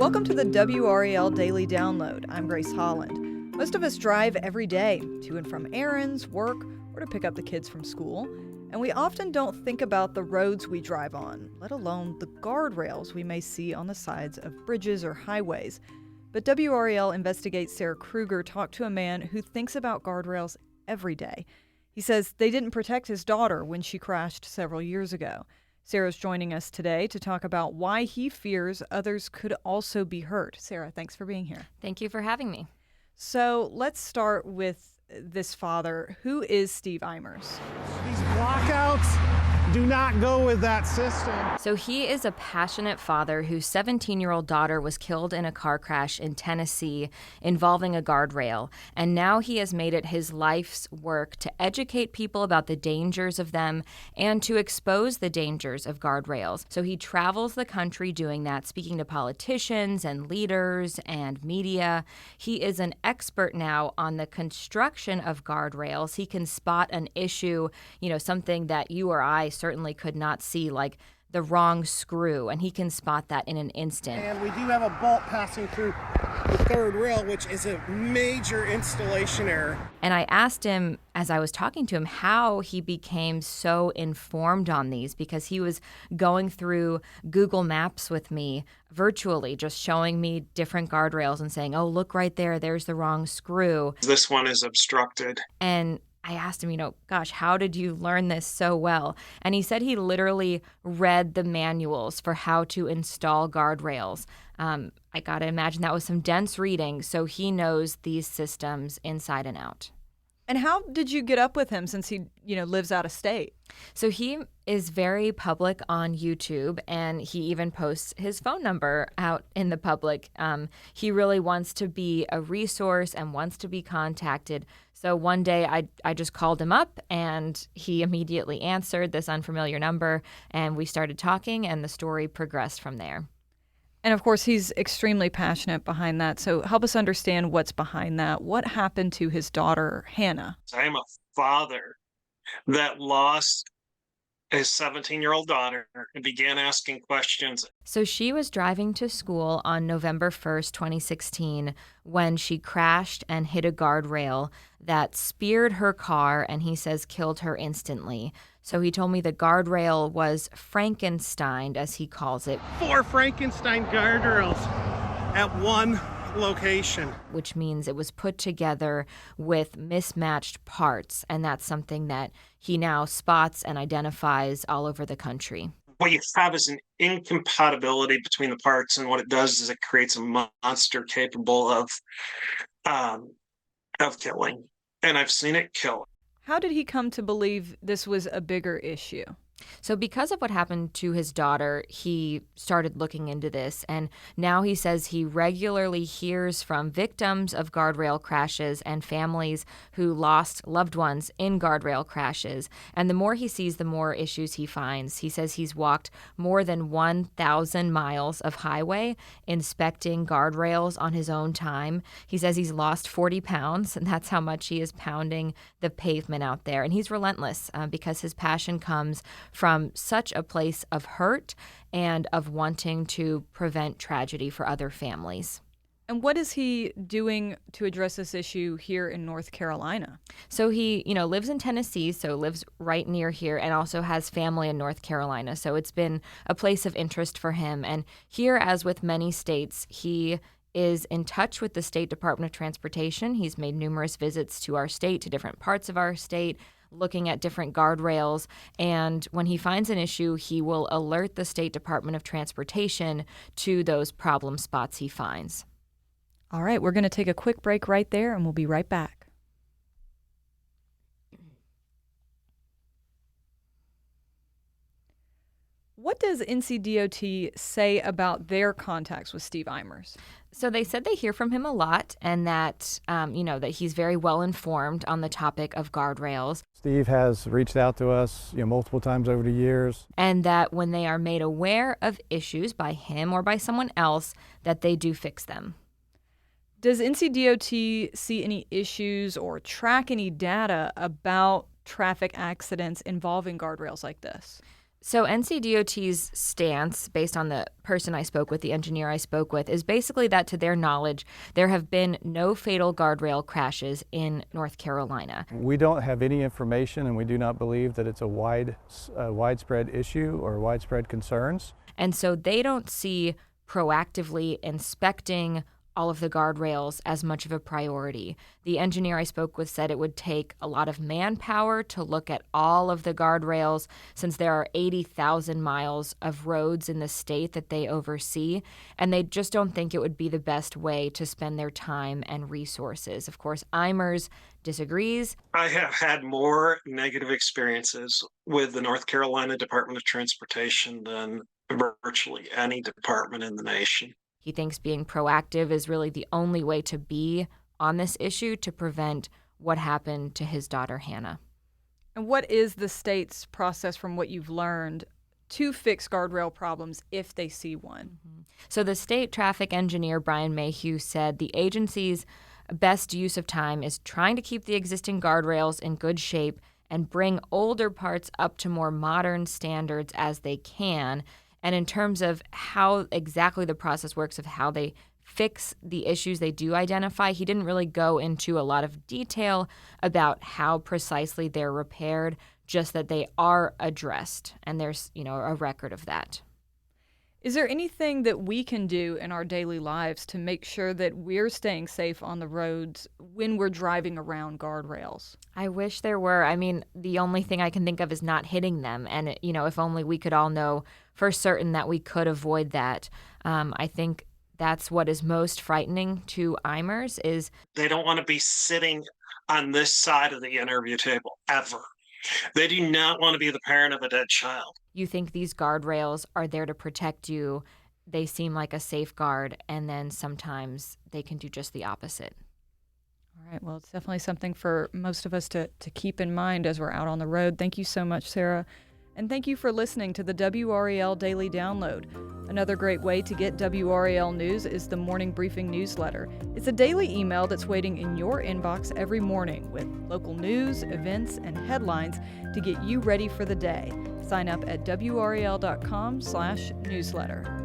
Welcome to the WRAL Daily Download. I'm Grace Holland. Most of us drive every day to and from errands, work, or to pick up the kids from school. And we often don't think about the roads we drive on, let alone the guardrails we may see on the sides of bridges or highways. But WRAL Investigates Sarah Krueger talked to a man who thinks about guardrails every day. He says they didn't protect his daughter when she crashed several years ago. Sarah's joining us today to talk about why he fears others could also be hurt. Sarah, thanks for being here. Thank you for having me. So let's start with this father. Who is Steve Eimers? These blockouts do not go with that system. So he is a passionate father whose 17-year-old daughter was killed in a car crash in Tennessee involving a guardrail. And now he has made it his life's work to educate people about the dangers of them and to expose the dangers of guardrails. So he travels the country doing that, speaking to politicians and leaders and media. He is an expert now on the construction of guardrails. He can spot an issue, something that you or I certainly could not see, like the wrong screw, and he can spot that in an instant. And we do have a bolt passing through the third rail, which is a major installation error. And I asked him, as I was talking to him, how he became so informed on these, because he was going through Google Maps with me virtually, just showing me different guardrails and saying, oh, look right there, there's the wrong screw. This one is obstructed. And I asked him, gosh, how did you learn this so well? And he said he literally read the manuals for how to install guardrails. I got to imagine that was some dense reading, so he knows these systems inside and out. And how did you get up with him since he, lives out of state? So he is very public on YouTube, and he even posts his phone number out in the public. He really wants to be a resource and wants to be contacted. So one day I just called him up, and he immediately answered this unfamiliar number, and we started talking, and the story progressed from there. And of course, he's extremely passionate behind that. So help us understand what's behind that. What happened to his daughter, Hannah? I am a father that lost his 17-year-old daughter and began asking questions. So she was driving to school on November 1st, 2016, when she crashed and hit a guardrail that speared her car, and he says killed her instantly. So he told me the guardrail was Frankensteined, as he calls it. 4 Frankenstein guardrails at one location. Which means it was put together with mismatched parts, and that's something that he now spots and identifies all over the country. What you have is an incompatibility between the parts, and what it does is it creates a monster capable of killing. And I've seen it kill. How did he come to believe this was a bigger issue? So because of what happened to his daughter, he started looking into this, and now he says he regularly hears from victims of guardrail crashes and families who lost loved ones in guardrail crashes. And the more he sees, the more issues he finds. He says he's walked more than 1,000 miles of highway inspecting guardrails on his own time. He says he's lost 40 pounds, and that's how much he is pounding the pavement out there. And he's relentless because his passion comes from such a place of hurt and of wanting to prevent tragedy for other families. And what is he doing to address this issue here in North Carolina? So he, lives in Tennessee, so lives right near here, and also has family in North Carolina. So it's been a place of interest for him. And here, as with many states, he is in touch with the State Department of Transportation. He's made numerous visits to our state, to different parts of our state, looking at different guardrails. And when he finds an issue, he will alert the State Department of Transportation to those problem spots he finds. All right, we're going to take a quick break right there, and we'll be right back. What does NCDOT say about their contacts with Steve Eimers? So they said they hear from him a lot, and that, that he's very well informed on the topic of guardrails. Steve has reached out to us, multiple times over the years. And that when they are made aware of issues by him or by someone else, that they do fix them. Does NCDOT see any issues or track any data about traffic accidents involving guardrails like this? So NCDOT's stance, based on the person I spoke with, the engineer I spoke with, is basically that, to their knowledge, there have been no fatal guardrail crashes in North Carolina. We don't have any information, and we do not believe that it's a widespread issue or widespread concerns. And so they don't see proactively inspecting all of the guardrails as much of a priority. The engineer I spoke with said it would take a lot of manpower to look at all of the guardrails, since there are 80,000 miles of roads in the state that they oversee, and they just don't think it would be the best way to spend their time and resources. Of course, Eimers disagrees. I have had more negative experiences with the North Carolina Department of Transportation than virtually any department in the nation. He thinks being proactive is really the only way to be on this issue to prevent what happened to his daughter, Hannah. And what is the state's process, from what you've learned, to fix guardrail problems if they see one? So the state traffic engineer, Brian Mayhew, said the agency's best use of time is trying to keep the existing guardrails in good shape and bring older parts up to more modern standards as they can. And in terms of how exactly the process works of how they fix the issues they do identify, he didn't really go into a lot of detail about how precisely they're repaired, just that they are addressed, and there's, a record of that. Is there anything that we can do in our daily lives to make sure that we're staying safe on the roads when we're driving around guardrails? I wish there were. I mean, the only thing I can think of is not hitting them. And, if only we could all know for certain that we could avoid that. I think that's what is most frightening to Eimers is they don't want to be sitting on this side of the interview table ever. They do not want to be the parent of a dead child. You think these guardrails are there to protect you. They seem like a safeguard, and then sometimes they can do just the opposite. All right. Well, it's definitely something for most of us to keep in mind as we're out on the road. Thank you so much, Sarah. And thank you for listening to the WRAL Daily Download. Another great way to get WRAL news is the Morning Briefing newsletter. It's a daily email that's waiting in your inbox every morning with local news, events, and headlines to get you ready for the day. Sign up at WRAL.com/newsletter.